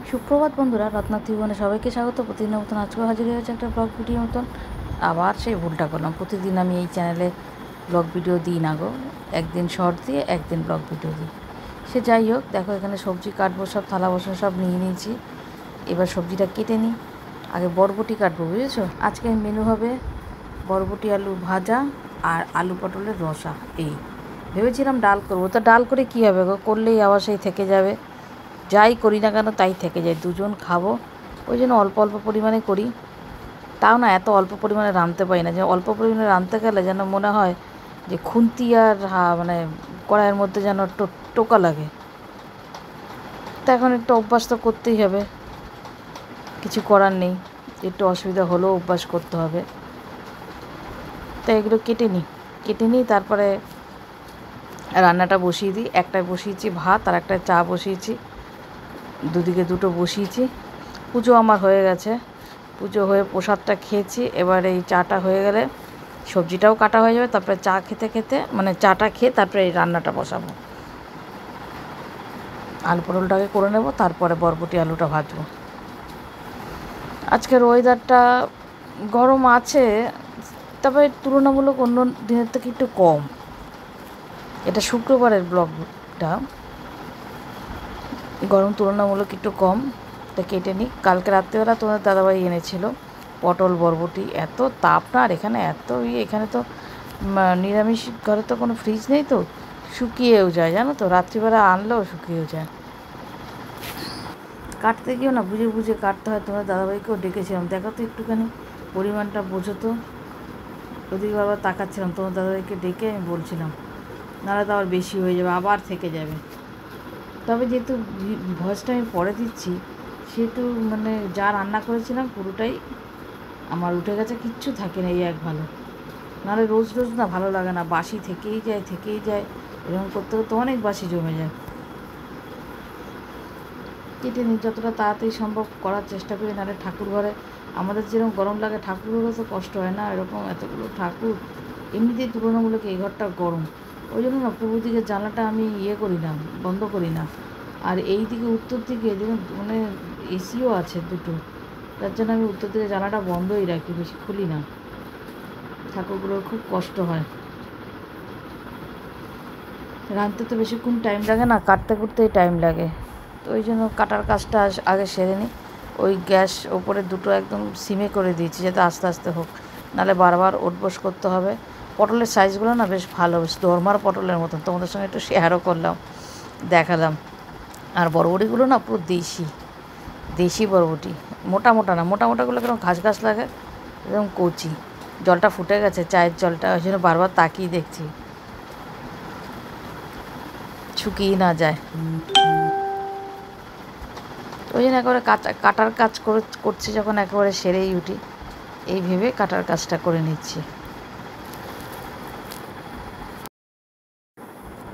সুপ্রভাত বন্ধুরা, রত্না ত্রিভুবনে সবাইকে স্বাগত। প্রতিদিনের মতন আজকেও হাজির হয়েছে একটা ব্লগ ভিডিও মতন। আবার সেই ভুলটা করলাম, প্রতিদিন আমি এই চ্যানেলে ব্লগ ভিডিও দিই না গো, একদিন শর্ট দিয়ে একদিন ব্লগ ভিডিও দিই। সে যাই হোক, দেখো এখানে সবজি কাটবো, সব থালা বাসন সব নিয়ে নিয়েছি। এবার সবজিটা কেটে নিই। আগে বরবটি কাটবো, বুঝেছো। আজকে মেনু হবে বরবটি আলু ভাজা আর আলু পটলের রসা। এই ভেবেছিলাম ডাল করবো, তো ডাল করে কী হবে গো, করলেই আবার সেই থেকে যাবে। যাই করি না কেন তাই থেকে যায়, দুজন খাবো, ওই জন্য অল্প অল্প পরিমাণে করি। তাও না, এত অল্প পরিমাণে রাঁধতে পারি না, যে অল্প পরিমাণে রাঁধতে গেলে যেন মনে হয় যে খুন্তি আর মানে কড়াইয়ের মধ্যে যেন টোকা লাগে। তা এখন একটু অভ্যাস তো করতেই হবে, কিছু করার নেই। একটু অসুবিধা হলেও অভ্যাস করতে হবে। তাই এগুলো কেটে নিই তারপরে রান্নাটা বসিয়ে দিই। একটায় বসিয়েছি ভাত আর একটায় চা বসিয়েছি, দুদিকে দুটো বসিয়েছি। পুজো আমার হয়ে গেছে, পুজো হয়ে প্রসাদটা খেয়েছি। এবার এই চাটা হয়ে গেলে সবজিটাও কাটা হয়ে যাবে, তারপরে চা খেতে মানে চাটা খেয়ে তারপরে এই রান্নাটা বসাবো। আলু পটলটাকে করে নেব, তারপরে বরবটি আলুটা ভাজবো। আজকের ওয়েদারটা গরম আছে, তবে তুলনামূলক অন্য দিনের থেকে একটু কম। এটা শুক্রবারের ব্লগটা, গরম তুলনামূলক একটু কম। তা কেটে নিই। কালকে রাত্রিবেলা তোমাদের দাদাভাই এনেছিল পটল বরবটি। এত তাপ না, আর এখানে এত এখানে তো নিরামিষ ঘরে তো কোনো ফ্রিজ নেই, তো শুকিয়েও যায় জানো তো, রাত্রিবেলা আনলেও শুকিয়েও যায়। কাটতে গিয়েও না বুঝে বুঝে কাটতে হয়। তোমাদের দাদাভাইকেও ডেকেছিলাম, দেখো তো একটুখানি পরিমাণটা বোঝো তো। ওদিকে বারবার তাকাচ্ছিলাম, তোমার দাদাভাইকে ডেকে আমি বলছিলাম, নাহলে তো আবার বেশি হয়ে যাবে, আবার থেকে যাবে। তবে যেহেতু ভয়েসটা আমি পরে দিচ্ছি, সেহেতু মানে যা রান্না করেছিলাম পুরোটাই আমার উঠে গেছে, কিচ্ছু থাকে না, এই এক ভালো। নাহলে রোজ রোজ না ভালো লাগে না, বাসি থেকেই যায়, এরকম করতে করতে অনেক বাসি জমে যায়। কেটে নিই, যতটা তাড়াতাড়ি সম্ভব করার চেষ্টা করি, নাহলে ঠাকুর ঘরে আমাদের যেরকম গরম লাগে, ঠাকুরেরও তো কষ্ট হয় না, এরকম এতগুলো ঠাকুর। এমনিতেই তুলনামূলক এই ঘরটা গরম, ওই জন্য না পূর্ব দিকের জানলাটা আমি করি না, বন্ধ করি না। আর এই দিকে উত্তর দিকে যেমন মানে এসিও আছে দুটো, তার জন্য আমি উত্তর দিকে জানলাটা বন্ধই রাখি, বেশি খুলি না। ঠাকুরগুলোর খুব কষ্ট হয়। রাঁধতে তো বেশিক্ষণ টাইম লাগে না, কাটতে করতেই টাইম লাগে। তো ওই জন্য কাটার কাজটা আগে সেরে নিই। ওই গ্যাস ওপরে দুটো একদম সিমে করে দিয়েছি, যাতে আস্তে আস্তে হোক, নাহলে বারবার ওঠবোস করতে হবে। পটলের সাইজগুলো না বেশ ভালো, বেশ দরমার পটলের মতন, তোমাদের সঙ্গে একটু শেয়ারও করলাম, দেখালাম। আর বরবটিগুলো না পুরো দেশি বরবটি, মোটা মোটা না, মোটা মোটাগুলো কেরকম ঘাস ঘাস লাগে, একদম কচি। জলটা ফুটে গেছে, চায়ের জলটা, ওই জন্য বারবার তাকিয়ে দেখছি শুকিয়ে না যায়। ওই জন্য একেবারে কাটার কাজ করছি যখন, একেবারে সেরেই উঠি, এই ভেবে কাটার কাজটা করে নিচ্ছি।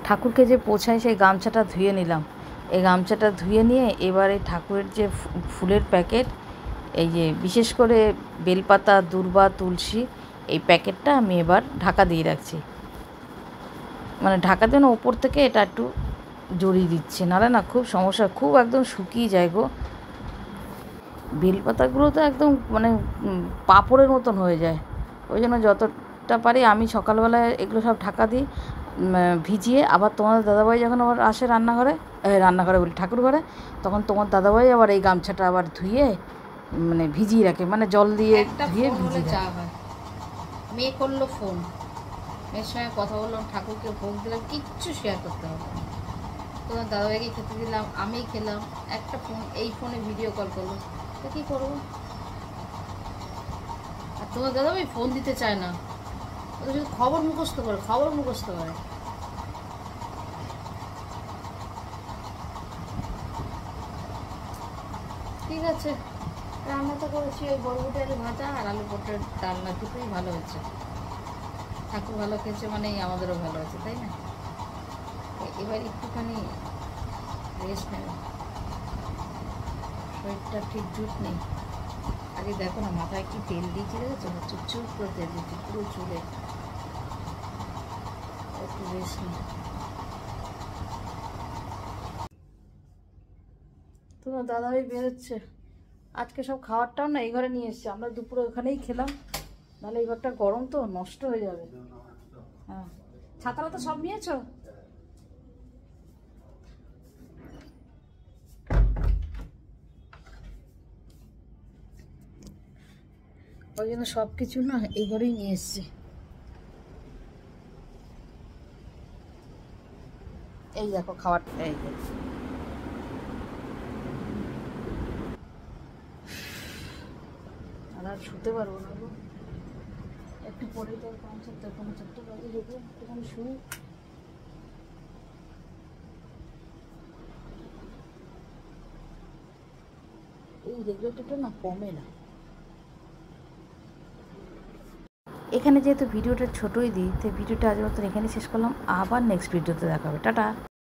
ঠাকুরকে যে পোছাই সেই গামছাটা ধুয়ে নিলাম। এই গামছাটা ধুয়ে নিয়ে এবার এই ঠাকুরের যে ফুলের প্যাকেট, এই যে বিশেষ করে বেলপাতা, দূর্বা, তুলসী, এই প্যাকেটটা আমি এবার ঢাকা দিয়ে রাখছি। মানে ঢাকা দিয়ে ওপর থেকে এটা একটু জড়িয়ে দিচ্ছি, নাহলে না খুব সমস্যা, খুব একদম শুকিয়ে যায় গো। বেলপাতাগুলো তো একদম মানে পাঁপড়ের মতন হয়ে যায়। ওই জন্য যতটা পারি আমি সকালবেলায় এগুলো সব ঢাকা দিই, ভিজিয়ে। আবার তোমার দাদাভাই যখন আবার আসে রান্নাঘরে বলি, ঠাকুর ঘরে, তখন তোমার দাদাভাই আবার এই গামছাটা আবার ধুয়ে মানে ভিজিয়ে রাখে, মানে জল দিয়ে ধুয়ে ভিজিয়ে রাখে। মেয়ে করলো ফোন, মেয়ের সঙ্গে কথা বললাম, ঠাকুরকে ভোগ দিলাম, কিচ্ছু শেয়ার করতে হবে না। তোমার দাদাভাইকে খেতে দিলাম, আমি খেলাম, একটা ফোন, এই ফোনে ভিডিও কল করলো, তো কী করবো। আর তোমার দাদাভাই ফোন দিতে চায় না, ওদের শুধু খবর মুখস্থ করে। ঠিক আছে, রান্না তো করেছি, ওই বরবটি আলু ভাজা আর আলু পটলের ডালনা, দুটোই ভালো হয়েছে। ঠাকুর ভালো খেয়েছে মানেই আমাদেরও ভালো আছে, তাই না। এবার একটুখানি রেস্ট নেব, শরীরটা ঠিক জুট নেই। আগে দেখো না, মাথায় কি তেল দিয়েছি দেখেছো, চুপচুপ করে তেল দিচ্ছি পুরো চুলে। একটু রেস্ট নেই। তো তোমার দাদাভাই বেরোচ্ছে। আজকে সব খাবারটাও না এই ঘরে নিয়ে এসছে, আমরা দুপুরে ওখানেই খেলাম, নাহলে এই ঘরটা গরম তো নষ্ট হয়ে যাবে। হ্যাঁ, ছাতাটা তো সব নিয়েছো? ওই জন্য সব কিছু না এই ঘরেই নিয়ে এসছে। এই দেখো খাবারটা, এই দেখো। আর শুতে পারবো না গো, একটু পরেই তো 5:45 বাজে, দেখবো একটুখানি শুই। এই রেগুলেটরটা না কমে না। এখানে যেহেতু ভিডিওটা ছোটোই দিই, তো ভিডিওটা আজ মতন এখানে শেষ করলাম। আবার নেক্সট ভিডিওতে দেখা হবে। টাটা।